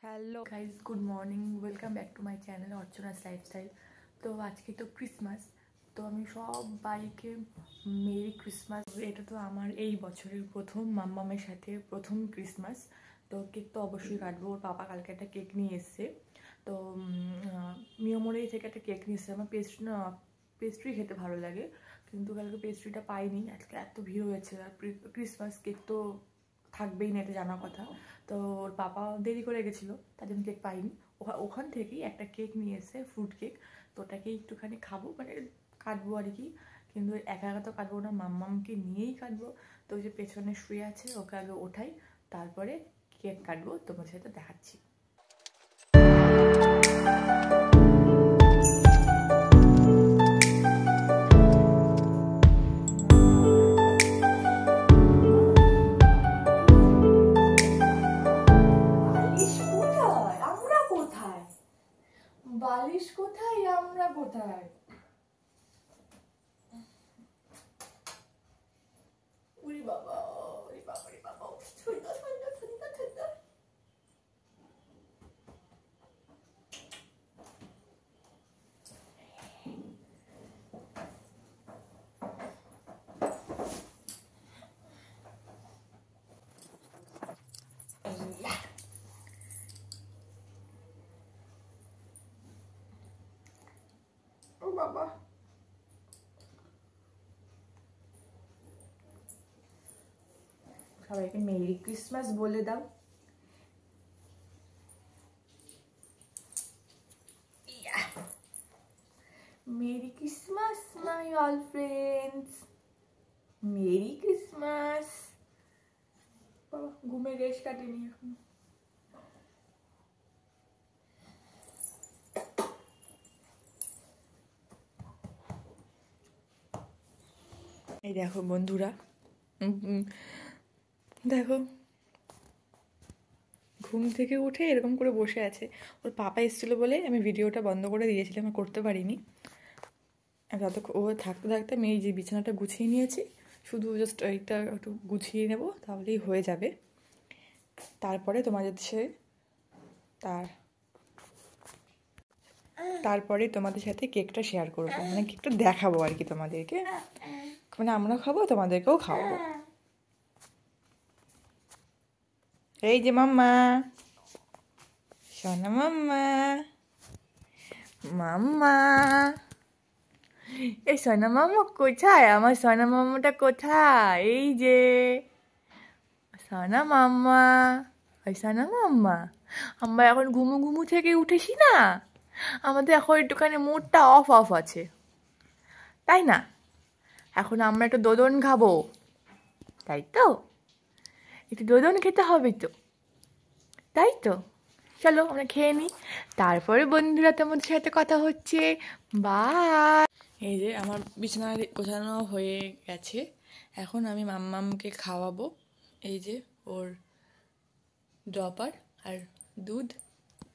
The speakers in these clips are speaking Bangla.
Hello guys, good morning. Welcome back to my channel Archana's lifestyle. তো আজকে তো ক্রিসমাস, তো আমি সবাইকে মেরি ক্রিসমাস। এটা তো আমার এই বছরের প্রথম মাম্মামের সাথে প্রথম ক্রিসমাস। তো কেক তো অবশ্যই কাটবো। ওর পাপা কালকে একটা কেক নিয়ে এসছে। তো মিয়মোরেই থেকে একটা কেক নিয়ে এসছে। আমার পেস্ট্রি খেতে ভালো লাগে, কিন্তু কালকে পেস্ট্রিটা পাইনি। আজকে এত ভিড় হয়েছে, আর ক্রিসমাস কেক তো থাকবেই না, এটা জানার কথা। তো ওর পাপা দেরি করে গেছিলো, তার জন্য কেক পাইনি। ওখান থেকেই একটা কেক নিয়ে এসে, ফ্রুট কেক। তো ওটাকে একটুখানি খাবো, মানে কাটবো আর কি। কিন্তু একা একা তো কাটবো না, মাম্মামকে নিয়েই কাটবো। তো ওই যে পেছনে শুয়ে আছে, ওকে আগে ওঠাই, তারপরে কেক কাটবো। তোমার সাথে দেখাচ্ছি। বালিশ কোথায়, আমরা কোথায়? উরি বাবা, উরি বাবা, উরি বাবা, ঠান্ডা ঠান্ডা ঠান্ডা ঠান্ডা। ও বাবা, সবাইকে মেরি ক্রিসমাস বলে দাও। Merry Christmas my all friends, merry Christmas. বাবা ঘুমে রেশ কাটেনি এখন। এই দেখো বন্ধুরা, দেখো ঘুম থেকে উঠে এরকম করে বসে আছে। ওর পাপা এসেছিলো বলে আমি ভিডিওটা বন্ধ করে দিয়েছিলাম, আমি করতে পারিনি। ও থাকতে থাকতে আমি এই যে বিছানাটা গুছিয়ে নিয়েছি, শুধু জাস্ট এইটা একটু গুছিয়ে নেব, তাহলেই হয়ে যাবে। তারপরে তোমাদের তারপরে তোমাদের সাথে কেকটা শেয়ার করবো, মানে কেকটা দেখাবো আর কি তোমাদেরকে, মানে আমরা খাবো, তোমাদেরকেও খাওয়াবো। এই যে মাম্মা, সোনা মাম্মা, মাম্মা, এই সোনা মাম্মা কোথায়? আমার সোনা মাম্মাটা কোথায়? এই যে সোনা মাম্মা, ওই সোনা মাম্মা। আমরা এখন ঘুমু ঘুমু থেকে উঠেছি না, আমাদের এখন একটুখানি মুডটা অফ অফ আছে, তাই না? এখন আমরা একটু দোদন খাবো, তাই তো? একটু দোদন খেতে হবে তো, তাই তো? চলো আমরা খেয়ে নিই, তারপরে বন্ধুরা তোমাদের সাথে কথা হচ্ছে। বাই। এই যে আমার বিছানা গোছানো হয়ে গেছে, এখন আমি মাম্মামকে খাওয়াবো। এই যে ওর ড্রপার আর দুধ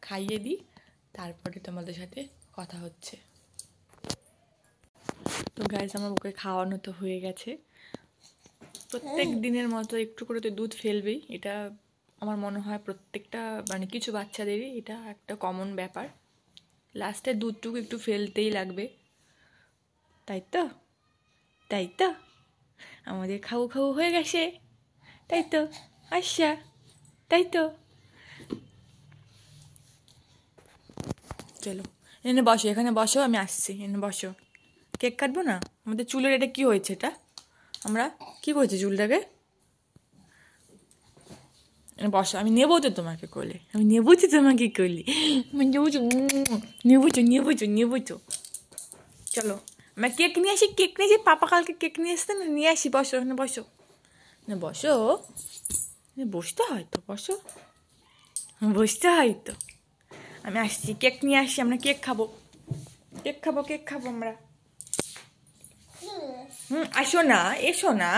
খাইয়ে দিই, তারপরে তোমাদের সাথে কথা হচ্ছে। তো গাইস, আমার ওকে খাওয়ানো তো হয়ে গেছে। প্রত্যেক দিনের মতো একটু করে তো দুধ ফেলবেই, এটা আমার মনে হয় প্রত্যেকটা, মানে কিছু বাচ্চাদেরই এটা একটা কমন ব্যাপার। লাস্টে দুধটুকু একটু ফেলতেই লাগবে, তাই তো? তাই তো? আমাদের খাও খাও হয়ে গেছে, তাই তো? আচ্ছা, তাই তো? চলো এনে বসো, এখানে বসো, আমি আসছি, এনে বসো। কেক কাটবো না? আমাদের চুলের এটা কি হয়েছে? এটা আমরা কি করেছি চুলটাকে? বসো, আমি নেবো তো তোমাকে কোলে, আমি নেবো তো তোমাকে কোলে, আমি নেবো তো, নেবো তো, নেবো তো, নেবো তো। চলো আমরা কেক নিয়ে আসি, কেক নিয়ে আসি, পাপা কালকে কেক নিয়ে আসতে না, নিয়ে আসি। বসো, এখানে বসো, না বসো, বসতে হয় তো, বসো, বসতে হয় তো। আমি আসছি, কেক নিয়ে আসছি, আমরা কেক খাবো, কেক খাবো, কেক খাবো আমরা। আসো না, এসো না,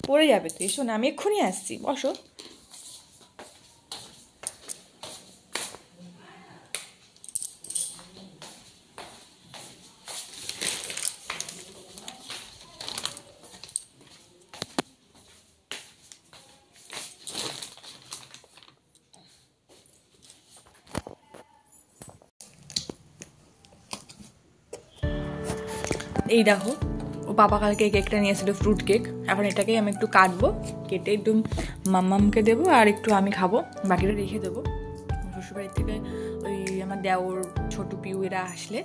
পড়ে যাবে তো, এসো না, আমি এক্ষুনি আসছি, বসো। এই দেখো ও পাপা কালকে এই কেকটা নিয়ে এসেছিলো, ফ্রুট কেক। এখন এটাকেই আমি একটু কাটবো, কেটে একটু মাম্মামকে দেবো আর একটু আমি খাবো, বাকিটা রেখে দেবো। শ্বশুরবাড়ির থেকে ওই আমার দেওর ছোটো পিউ এরা আসলে,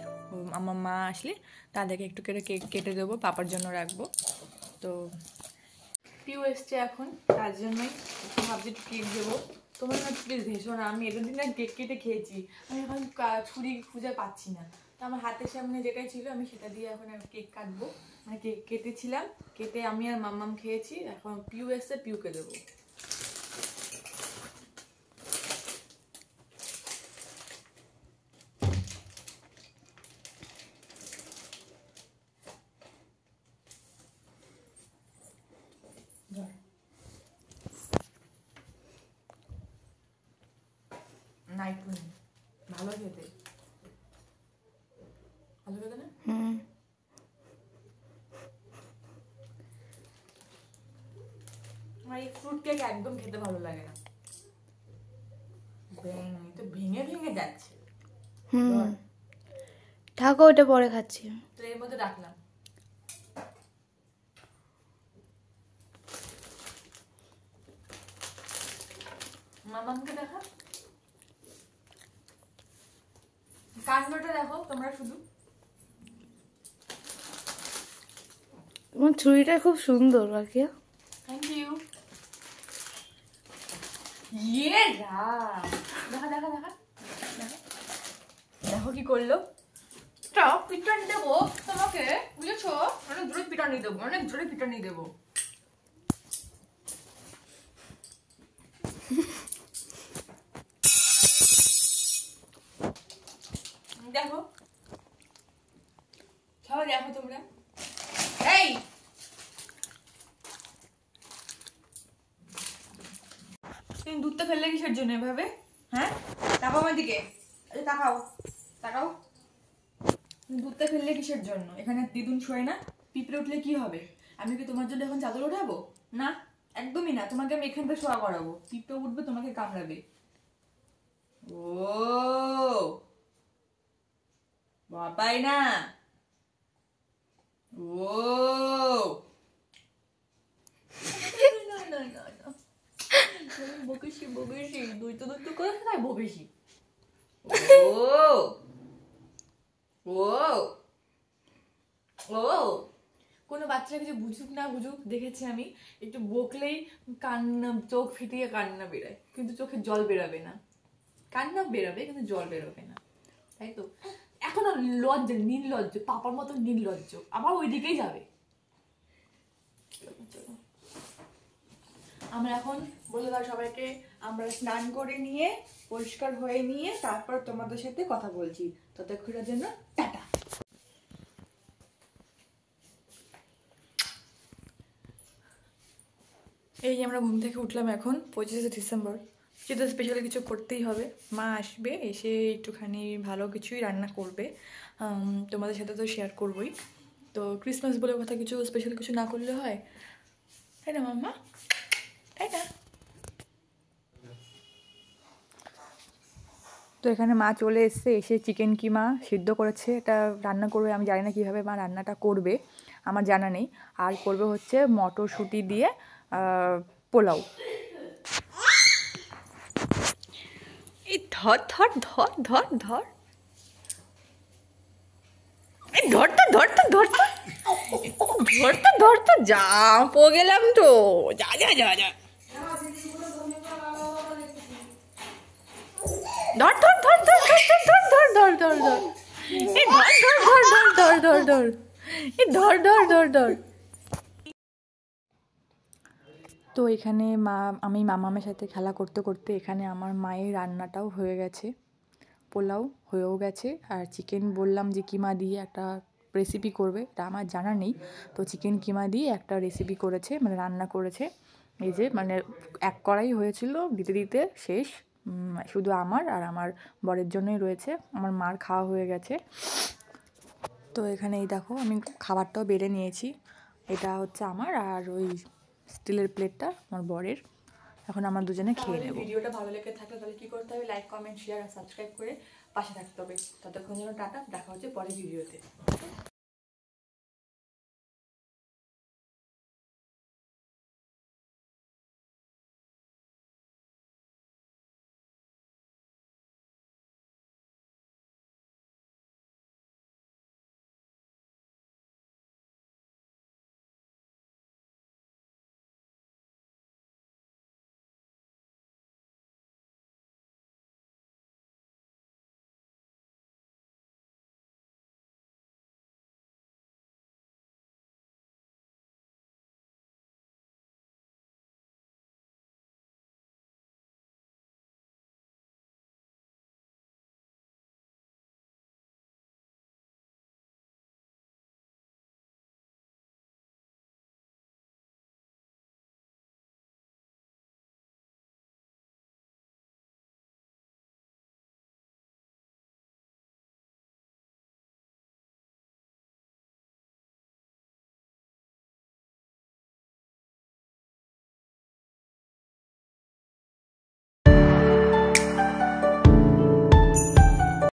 আমার মা আসলে তাদেরকে একটু কেক কেটে দেবো, পাপার জন্য রাখবো। তো পিউ এসছে এখন, তার জন্যই ভাবছি একটু কেক দেবো। তোমার না প্লিজ ভেসো না, আমি এদের দিন না কেক কেটে খেয়েছি, আমি এখন ছুরি খুঁজে পাচ্ছি না। তো আমার হাতের সামনে যেটাই ছিল আমি সেটা দিয়ে এখন কেক কাটবো, মানে কেক কেটেছিলাম, কেটে আমি আর মাম্মাম খেয়েছি। এখন পিউ এসছে, পিউকে দেবো। না একটু ভালো খেতে, ভালো খেতে না? আমার এই ফ্রুট কেক একদম খেতে ভালো লাগে না, তো ভেঙে ভেঙে যাচ্ছে। থাকো, ওটা পরে খাচ্ছি। তো এর মধ্যে রাখলাম। মামাকে দেখা, কাণ্ডটা দেখো তোমরা শুধু। তোমার ছুরিটা খুব সুন্দর রাখিয়া। Thank you. ইয়ে দেখা দেখা দেখা দেখো কি করলো, পিটানি দেবো তোমাকে, বুঝেছো? অনেক জোরে পিটানি দেবো, অনেক জোরে পিটানি দেবো। দেখো সবাই দেখো তোমরা, এই তুমি দুধটা ফেললে কিসের জন্য এভাবে? হ্যাঁ, তাকাও আমার দিকে, তাকাও তাকাও। দুধটা ফেললে কিসের জন্য? এখানে দিদুন শোয় না, পিঁপড়ে উঠলে কি হবে? আমি কি তোমার জন্য এখন চাদর ওঠাবো? না, একদমই না। তোমাকে আমি এখানটা শোয়া করাবো, পিঁপড়ে উঠবে তোমাকে কামড়াবে। ও বাবাই না, ও বকেছি বকেছি, দুই তো দুই তো করে খাই বকেছি। ও ও ও কোনো বাচ্চা কিছু বুঝুক না বুঝুক, দেখেছি আমি একটু বকলেই কান্না, চোখ ফিটিয়ে কান্না বেরোয়, কিন্তু চোখে জল বেরোবে না। কান্না বেরোবে কিন্তু জল বেরোবে না, তাই তো? এখনো লজ্জা, নির্লজ্জ, পাপার মতো নির্লজ্জ, আবার ওই দিকেই যাবে। আমরা এখন বলে দাও সবাইকে, আমরা স্নান করে নিয়ে পরিষ্কার হয়ে নিয়ে তারপর তোমাদের সাথে কথা বলছি। ততক্ষণের জন্য টাটা। এই যে আমরা ঘুম থেকে উঠলাম এখন 25শে ডিসেম্বর, যেহেতু স্পেশাল কিছু করতেই হবে। মা আসবে, এসে একটুখানি ভালো কিছুই রান্না করবে, তোমাদের সাথে তো শেয়ার করবোই। তো ক্রিসমাস বলে কথা কিছু স্পেশাল কিছু না করলে হয়, তাই না মাম্মা? তাই না? তো এখানে মা চলে এসছে, এসে চিকেন কিমা সিদ্ধ করেছে, এটা রান্না করবে। আমি জানি না কীভাবে মা রান্নাটা করবে, আমার জানা নেই। আর করবে হচ্ছে মটরশুঁটি দিয়ে পোলাও। এই ধর ধর ধর ধর ধর, এই ধর তো ধর তো ধর তো ধর তো ধর তো, যা পো গেলাম তো, যা যা যা যা, ধর ধর ধর ধর ধর ধর ধর ধর ধর, এই ধর ধর ধর ধর ধর ধর, এই ধর ধর ধর ধর। তো এখানে আমি মামামের সাথে খেলা করতে করতে এখানে আমার মায়ের রান্নাটাও হয়ে গেছে, পোলাও হয়েও গেছে। আর চিকেন বললাম যে কিমা দিয়ে একটা রেসিপি করবে, এটা আমার জানা নেই। তো চিকেন কিমা দিয়ে একটা রেসিপি করেছে, মানে রান্না করেছে। এই যে মানে এক কড়াই হয়েছিল, দিতে দিতে শেষ, শুধু আমার আর আমার বরের জন্যই রয়েছে, আমার মার খাওয়া হয়ে গেছে। তো এখানে এই দেখো আমি খাবারটাও বেড়ে নিয়েছি, এটা হচ্ছে আমার, আর ওই স্টিলের প্লেটটা আমার বরের। এখন আমরা দুজনে খেয়ে নেব। ভিডিওটা ভালো লেগে থাকলে তাহলে কী করতে হবে? লাইক, কমেন্ট, শেয়ার আর সাবস্ক্রাইব করে পাশে থাকতে হবে। ততক্ষণ জন্য টাটা, দেখা হচ্ছে পরের ভিডিওতে।